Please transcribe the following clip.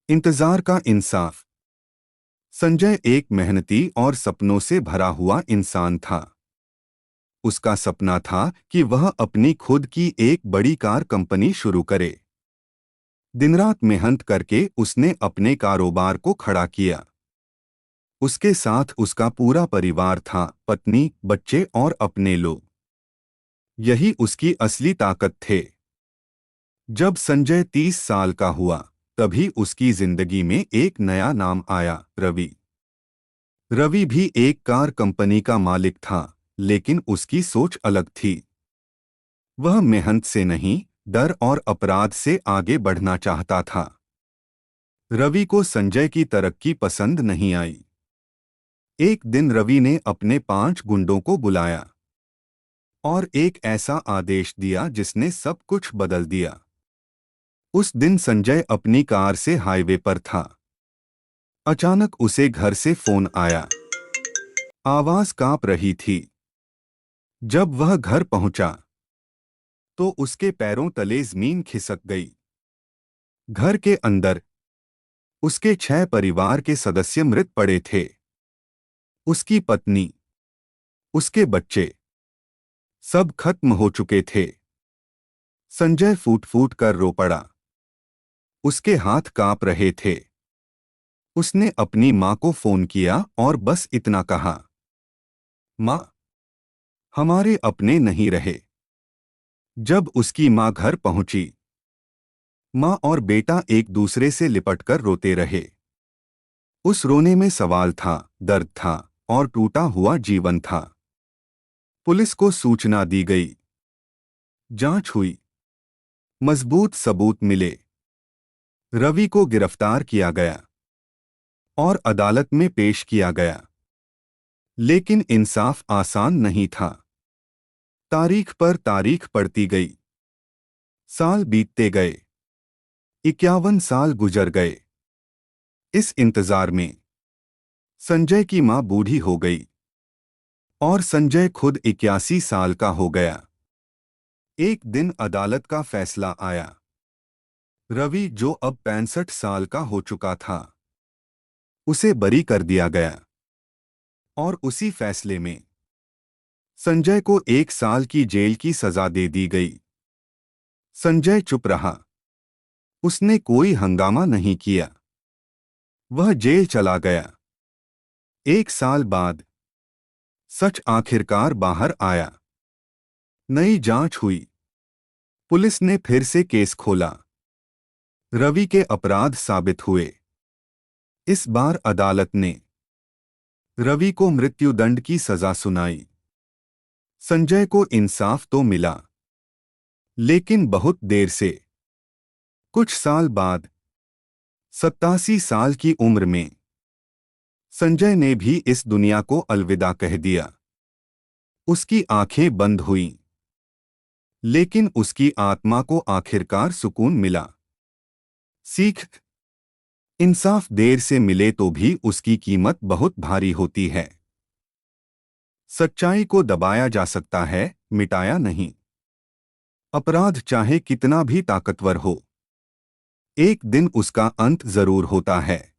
इंतजार का इंसाफ। संजय एक मेहनती और सपनों से भरा हुआ इंसान था। उसका सपना था कि वह अपनी खुद की एक बड़ी कार कंपनी शुरू करे। दिन-रात मेहनत करके उसने अपने कारोबार को खड़ा किया। उसके साथ उसका पूरा परिवार था, पत्नी, बच्चे और अपने लोग। यही उसकी असली ताकत थे। जब संजय 30 साल का हुआ, तभी उसकी जिंदगी में एक नया नाम आया, रवि। रवि भी एक कार कंपनी का मालिक था, लेकिन उसकी सोच अलग थी। वह मेहनत से नहीं, डर और अपराध से आगे बढ़ना चाहता था। रवि को संजय की तरक्की पसंद नहीं आई। एक दिन रवि ने अपने 5 गुंडों को बुलाया और एक ऐसा आदेश दिया जिसने सब कुछ बदल दिया। उस दिन संजय अपनी कार से हाईवे पर था। अचानक उसे घर से फोन आया। आवाज कांप रही थी। जब वह घर पहुंचा, तो उसके पैरों तले जमीन खिसक गई। घर के अंदर उसके 6 परिवार के सदस्य मृत पड़े थे। उसकी पत्नी, उसके बच्चे, सब खत्म हो चुके थे। संजय फूट फूट कर रो पड़ा। उसके हाथ कांप रहे थे। उसने अपनी मां को फोन किया और बस इतना कहा, मां, हमारे अपने नहीं रहे। जब उसकी मां घर पहुंची, मां और बेटा एक दूसरे से लिपटकर रोते रहे। उस रोने में सवाल था, दर्द था और टूटा हुआ जीवन था। पुलिस को सूचना दी गई। जांच हुई। मजबूत सबूत मिले। रवि को गिरफ्तार किया गया और अदालत में पेश किया गया। लेकिन इंसाफ आसान नहीं था। तारीख पर तारीख पड़ती गई। साल बीतते गए। 51 साल गुजर गए। इस इंतजार में संजय की मां बूढ़ी हो गई और संजय खुद 81 साल का हो गया। एक दिन अदालत का फैसला आया। रवि, जो अब 65 साल का हो चुका था, उसे बरी कर दिया गया। और उसी फैसले में संजय को 1 साल की जेल की सजा दे दी गई। संजय चुप रहा। उसने कोई हंगामा नहीं किया। वह जेल चला गया। 1 साल बाद सच आखिरकार बाहर आया। नई जांच हुई। पुलिस ने फिर से केस खोला। रवि के अपराध साबित हुए। इस बार अदालत ने रवि को मृत्युदंड की सजा सुनाई। संजय को इंसाफ तो मिला, लेकिन बहुत देर से। कुछ साल बाद 87 साल की उम्र में संजय ने भी इस दुनिया को अलविदा कह दिया। उसकी आंखें बंद हुईं, लेकिन उसकी आत्मा को आखिरकार सुकून मिला। सीख। इंसाफ देर से मिले तो भी उसकी कीमत बहुत भारी होती है। सच्चाई को दबाया जा सकता है, मिटाया नहीं। अपराध चाहे कितना भी ताकतवर हो, एक दिन उसका अंत जरूर होता है।